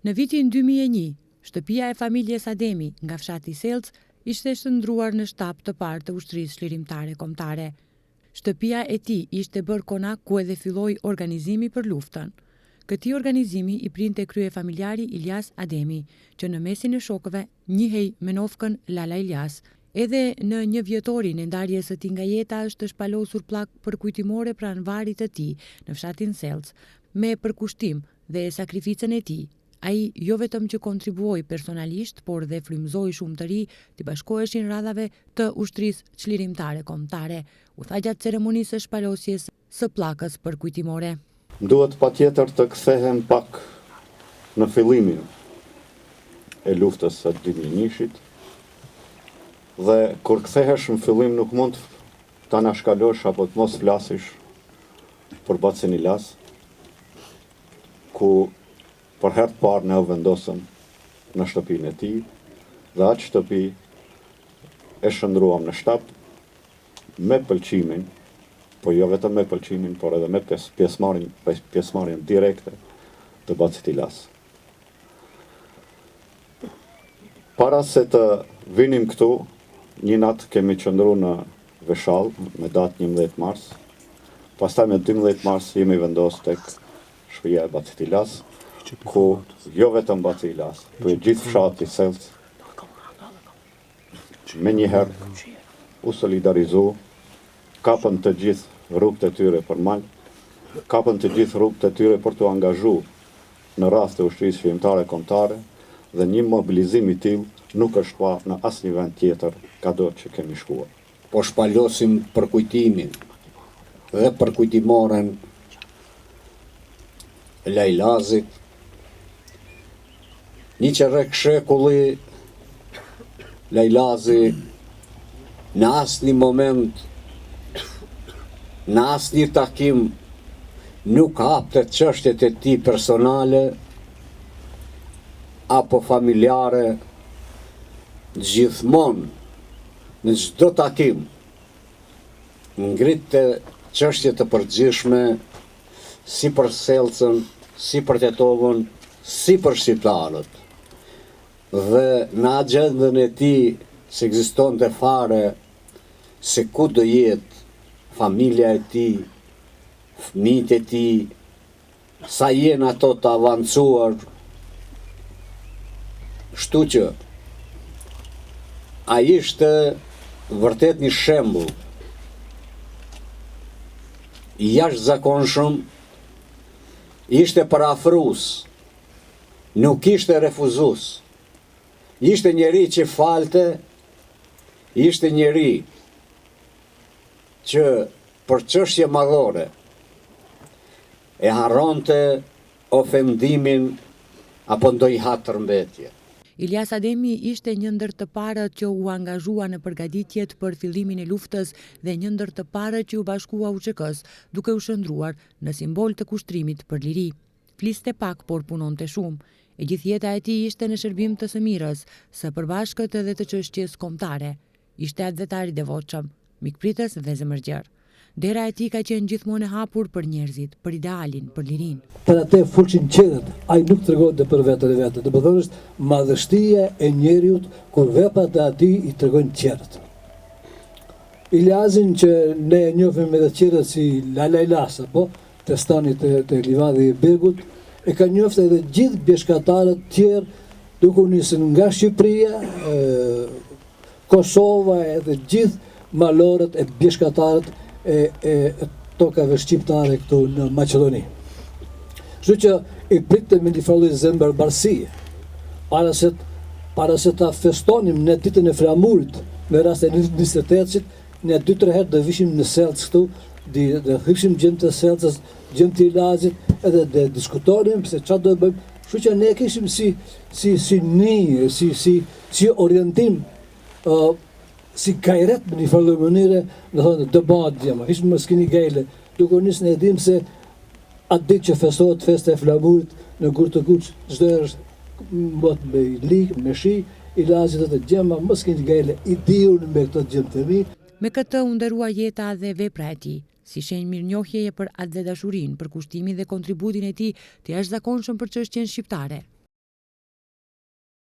Në vitin 2001, shtëpia e familjes Ademi nga fshati Selc ishte shndruar në shtap të parë të ushtrisë çlirimtare kombëtare. Shtëpia e tij ishte bërë konak ku edhe filloi organizimi për luftën. Këtij organizimi i printe kryefamiljari Ilyas Ademi, që në mesin e shokëve njihej me nofkën Lala Ilyas. Edhe në 1 vjetorin e ndarjes së tij nga jeta është shpalosur pllakë përkujtimore pranë varit të tij në fshatin Selc, me përkushtim dhe sakrificën e tij. Ai jo vetëm që kontribuoi personalisht, por dhe frymëzoi shumë të ri të bashkoheshin radhave të ushtrisë çlirimtare kombëtare, u tha gjatë ceremonisë së shpalosjes së pllakës përkujtimore. Duhet patjetër të kthehem pak në fillimin e luftës së 2001-shit. Dhe kur kthehesh në fillim nuk mund ta anashkalosh apo të mos flasish për Bacin Ilyas, ku për herë të parë ne u vendosëm në shtëpinë e tij, dhe atë shtëpi e shndruam në shtap me pëlqimin, po jo vetëm me pëlqimin, por edhe me pjesëmarrjen direkte të Bacit Ilyas. Para se të vinim këtu, një natë kemi qëndruar në Veshall me datë 11 mars, pastaj me 12 mars jemi vendosur tek shtëpia e Bacit Ilyas, ku jo vetëm Baci Ilyas, po e gjithë fshati Selc me njëherë u solidarizu, kapën të gjithë rrugët e tyre për mal, kapën të gjithë rrugët e tyre për të angazhu në rast të ushtrisë çlirimtare kombëtare, dhe një mobilizim i tillë nuk është pa në asnjë vend tjetër kado që kemi shkuar. Po shpalosim përkujtimin dhe përkujtimoren Lajlazit, një qerek shekulli Lajlazi në asnjë moment, në asnjë takim nuk hapte çështjet e tij personale apo familjare. Gjithmonë në çdo takim ngritte çështje të përgjithshme si për Selcën, si për Tetovën, si për shqiptarët. Dhe në agjendën e tij s'ekzistonte fare se ku do jetë familja e tij, fëmijët e tij, sa jenë ato të avancuar. Kështu që ai ishte vërtet një shembull i jashtëzakonshëm, ishte parafrues, nuk ishte refuzues. Ishte njeri që falte, ishte njeri që për çështje madhore e harronte ofendimin apo ndonjë hat tërmbetje. Ilyas Ademi ishte një ndër të parët që u angazhua në përgatitjet për fillimin e luftës dhe një ndër të parët që u bashkua UÇK-s, duke u shndruar në simbol të kushtrimit për liri. Fliste pak, por punonte shumë. E gjithë jeta e tij ishte në shërbim të së mirës, së përbashkët edhe të çështjes kombëtare. Ishte atëvetar i devotshëm, mikpritës dhe zemërgjër. Dera e tij ka qenë gjithmonë e hapur për njerëzit, për idealin, për lirinë. Për atë fulshin qedet, ai nuk tregonte për veten e vet. Domethënë është madhështia e njeriu kur veprat e atij i tregojnë qerët. Ilyasin që ne e njohim edhe qerët si Lala Ilyas, apo testani të Livadhi i Birgut, e ka njoftë edhe gjithë bjeshkatarët tjerë, duke u nisur nga Shqipëria, Kosova, edhe gjithë malorët e bjeshkatarët e tokave shqiptare këtu në Maqedoni. Kështu që i pritëm me një farë zemërbarësie, para se ta festonim në ditën e flamurit, në rast e 28-shit, ne 2-3 herë do vishim në Selc këtu, dhe hypshim gjemë të Selcës, gjemë të Ilyazit, edhe dhe diskutonim se çfarë do bëjmë. Kështu që ne kishim si orientim, si gajret në një farë mënyre, në thonë të bëhat djema, ishmë më s'kini gajle, duke njësë ne edhim se atë ditë që festohet festa e flamurit në Gur të Kuq, çdo herë mbot me lik, me shi, Ilyazit dhe djema, më s'kini gajle, i diun me këto djemë të mi. Me këtë u nderua jeta dhe vepra e tij, si shenjë mirënjohjeje për atë dhe dashurinë, për kushtimin dhe kontributin e tij të jashtëzakonshëm për çështjen shqiptare.